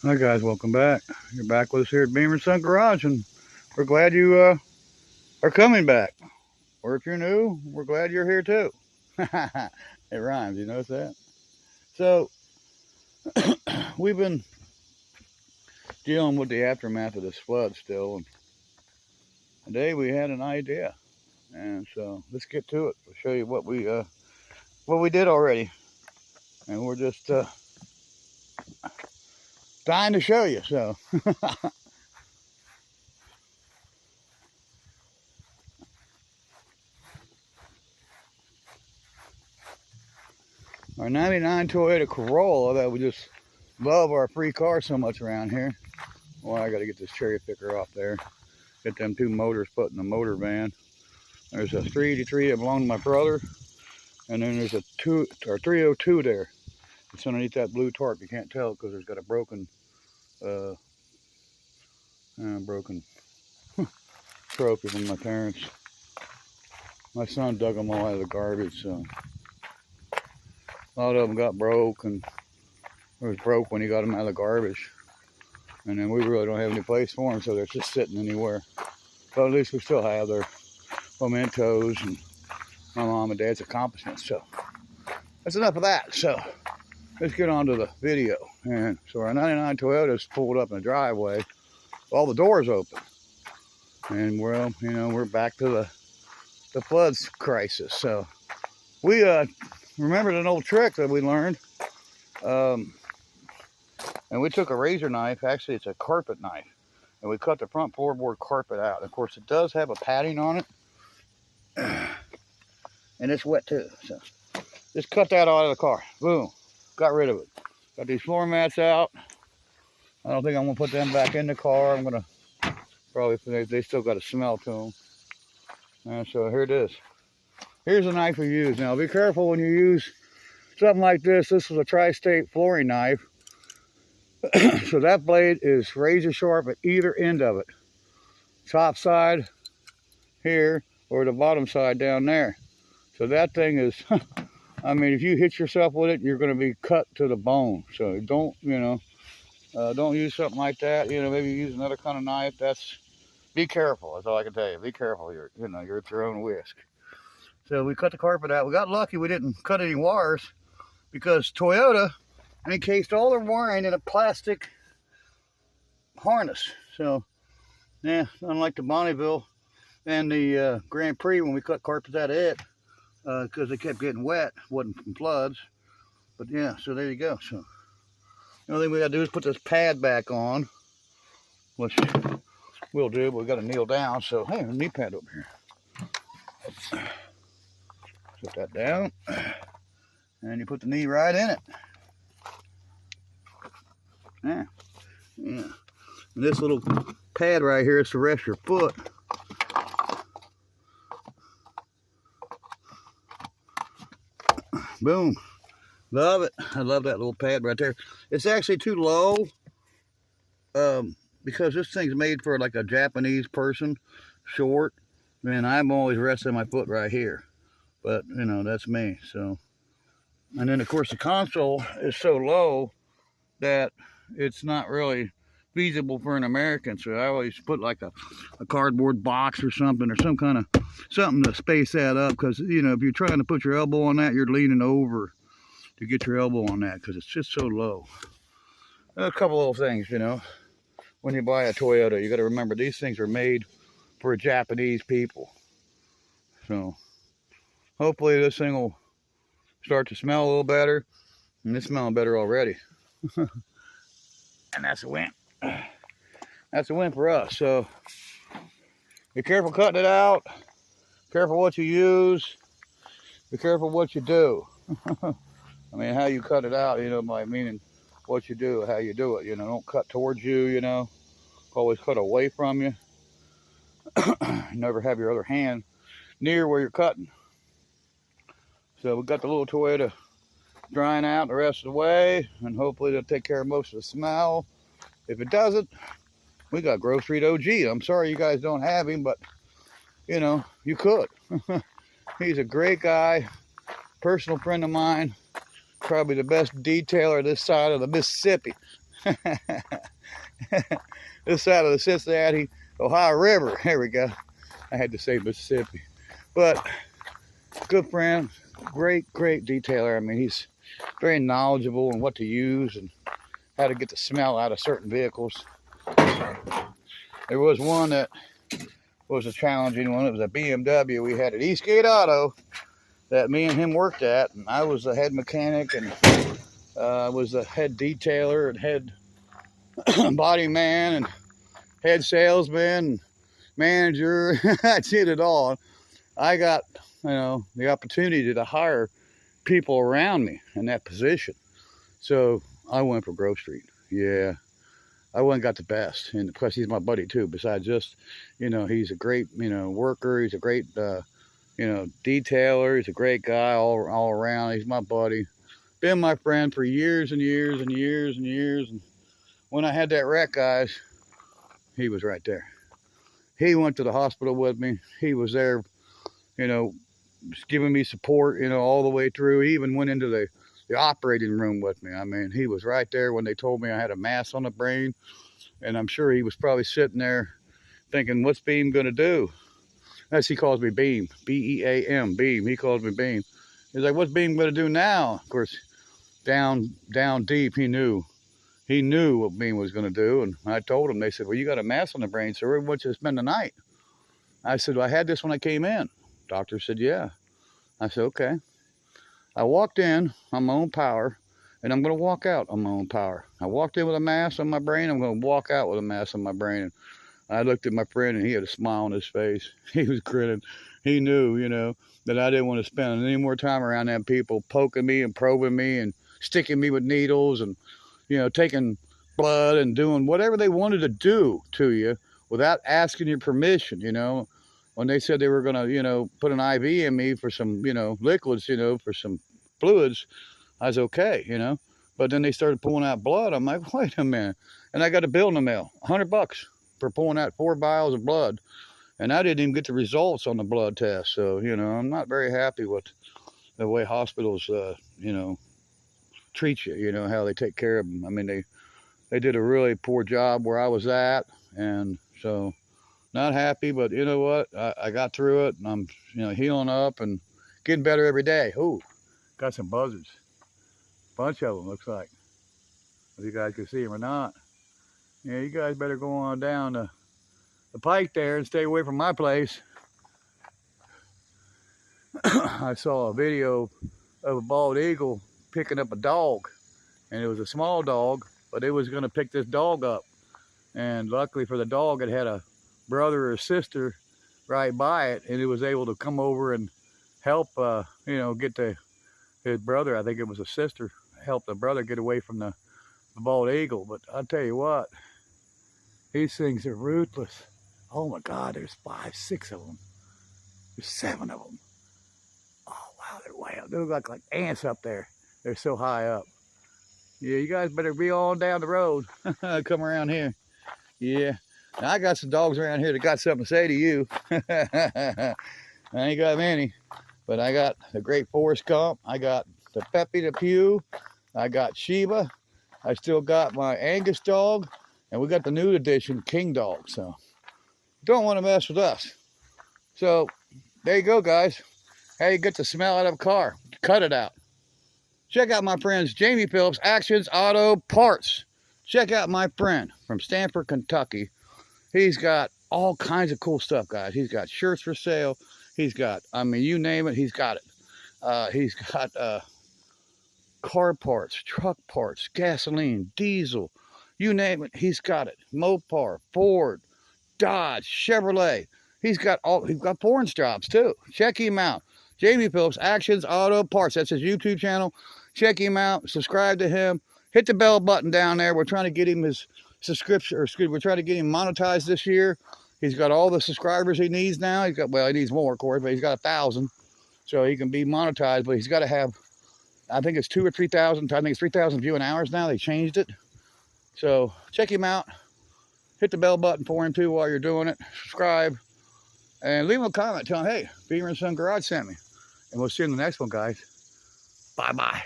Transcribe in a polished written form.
Hi guys, welcome back. You're back with us here at Beamer Sun Garage, and we're glad you are coming back. Or if you're new, we're glad you're here too. It rhymes, you notice that? So we've been dealing with the aftermath of this flood still, and today we had an idea, and so let's get to it. We'll show you what we did already, and we're just dying to show you. So. Our 99 Toyota Corolla that we just love our free car so much around here. Well, I got to get this cherry picker off there. Get them two motors put in the motor van. There's a 383 that belonged to my brother. And then there's a 302 there. It's underneath that blue tarp. You can't tell because there's got a broken trophy from my parents. My son dug them all out of the garbage, so a lot of them got broke, and it was broke when he got them out of the garbage. And then we really don't have any place for them, so they're just sitting anywhere. But at least we still have their mementos and my mom and dad's accomplishments. So that's enough of that. So let's get on to the video. And so our 99 Toyota's pulled up in the driveway, all the doors open. And well, you know, we're back to the floods crisis. So we remembered an old trick that we learned. And we took a razor knife. Actually, it's a carpet knife. And we cut the front floorboard carpet out. And of course, it does have a padding on it. And it's wet too. So just cut that out of the car. Boom. Got rid of it. Got these floor mats out. I don't think I'm going to put them back in the car. I'm going to probably, they still got a smell to them. And so here it is. Here's the knife we use. Now be careful when you use something like this. This is a tri-state flooring knife. So that blade is razor sharp at either end of it. Top side here or the bottom side down there. So that thing is, I mean, if you hit yourself with it, you're going to be cut to the bone. So don't, you know, don't use something like that. You know, maybe use another kind of knife. Be careful. That's all I can tell you. Be careful. You're at your own risk. So we cut the carpet out. We got lucky we didn't cut any wires because Toyota encased all their wiring in a plastic harness. So, yeah, unlike the Bonneville and the Grand Prix when we cut carpets out of it, because they kept getting wet, wasn't from floods. But yeah, so there you go. So the only thing we got to do is put this pad back on, which we'll do, but we got to kneel down. So, hey, a knee pad over here. Put that down, and you put the knee right in it. Yeah. And this little pad right here is to rest your foot. Boom. Love it. I love that little pad right there. It's actually too low because this thing's made for like a Japanese person, short. Man, I'm always resting my foot right here. But, you know, that's me. So, and then, of course, the console is so low that it's not really feasible for an American. So I always put like a cardboard box or something something to space that up. Because, you know, if you're trying to put your elbow on that, you're leaning over to get your elbow on that because it's just so low. A couple little things, you know. When you buy a Toyota, you got to remember these things are made for Japanese people. So hopefully this thing will start to smell a little better. And it's smelling better already. And that's a win. That's a win for us. So be careful cutting it out. Careful what you use. Be careful what you do. I mean, how you cut it out, you know, by meaning what you do, how you do it. You know, don't cut towards you, you know. Always cut away from you. Never have your other hand near where you're cutting. So we got the little Toyota drying out the rest of the way, and hopefully they'll take care of most of the smell. If it doesn't, we got Grove Street OG. I'm sorry you guys don't have him, but you know, you could. He's a great guy, personal friend of mine, probably the best detailer this side of the Mississippi. This side of the Cincinnati, Ohio River. There we go. I had to say Mississippi. But good friend, great detailer. I mean, he's very knowledgeable on what to use and how to get the smell out of certain vehicles. There was one that was a challenging one. It was a BMW we had at Eastgate Auto that me and him worked at, and I was the head mechanic and was the head detailer and head body man and head salesman and manager. I did it all. I got, the opportunity to hire people around me in that position. So I went for Grove Street. Yeah, I went and got the best. And plus he's my buddy too. Besides just, he's a great, worker. He's a great, detailer. He's a great guy all around. He's my buddy. Been my friend for years and years and years and years. And when I had that wreck, guys, he was right there. He went to the hospital with me. He was there, giving me support, all the way through. He even went into the operating room with me. I mean, he was right there when they told me I had a mass on the brain. And I'm sure he was probably sitting there thinking, what's Beam going to do? As he calls me Beam, B-E-A-M, Beam. He calls me Beam. He's like, what's Beam going to do now? Of course, down deep, he knew. He knew what Beam was going to do. And I told him, they said, well, you got a mass on the brain, so where do you want you to spend the night? I said, well, I had this when I came in. Doctor said, yeah. I said, okay. I walked in on my own power, and I'm going to walk out on my own power. I walked in with a mass on my brain. I'm going to walk out with a mass on my brain. And I looked at my friend, and he had a smile on his face. He was grinning. He knew, that I didn't want to spend any more time around them people poking me and probing me and sticking me with needles and, taking blood and doing whatever they wanted to do to you without asking your permission, When they said they were going to, put an IV in me for some, liquids, for some fluids, I was okay, But then they started pulling out blood. I'm like, wait a minute. And I got a bill in the mail, $100 for pulling out 4 vials of blood. And I didn't even get the results on the blood test. So, I'm not very happy with the way hospitals, treat you, how they take care of them. I mean, they did a really poor job where I was at. And so not happy, but you know what? I got through it, and I'm, healing up and getting better every day. Ooh, got some buzzards. Bunch of them, looks like. If you guys can see them or not. Yeah, you guys better go on down the pike there and stay away from my place. I saw a video of a bald eagle picking up a dog, and it was a small dog, but it was going to pick this dog up. And luckily for the dog, it had a brother or sister right by it, and it was able to come over and help, get his brother, I think it was a sister, help the brother get away from the bald eagle. But I'll tell you what, these things are ruthless. Oh my God, there's 5, 6 of them. There's 7 of them. Oh wow, they're way up. They look like ants up there. They're so high up. Yeah, you guys better be on down the road. Come around here. Yeah. Now, I got some dogs around here that got something to say to you. I ain't got many, but I got the Great Forest Gump. I got the Peppy the Pew. I got Sheba. I still got my Angus dog. And we got the new edition King dog. So don't want to mess with us. So there you go, guys. How you get the smell out of a car. Cut it out. Check out my friends Jamie Phillips, Actions Auto Parts. Check out my friend from Stamford, Kentucky. He's got all kinds of cool stuff, guys. He's got shirts for sale. He's got, you name it, he's got it. He's got car parts, truck parts, gasoline, diesel, you name it, he's got it. Mopar, Ford, Dodge, Chevrolet. He's got foreign jobs too. Check him out. Jamie Phillips, Actions Auto Parts. That's his YouTube channel. Check him out. Subscribe to him. Hit the bell button down there. We're trying to get him his subscription, we're trying to get him monetized this year. He's got all the subscribers he needs now. He needs more, of course, but he's got 1,000. So he can be monetized, but he's got to have, I think it's 2,000 or 3,000. I think it's 3,000 viewing hours now. They changed it. So check him out. Hit the bell button for him too while you're doing it. Subscribe. And leave him a comment. Tell him, hey, Beamer & Son Garage sent me. And we'll see you in the next one, guys. Bye-bye.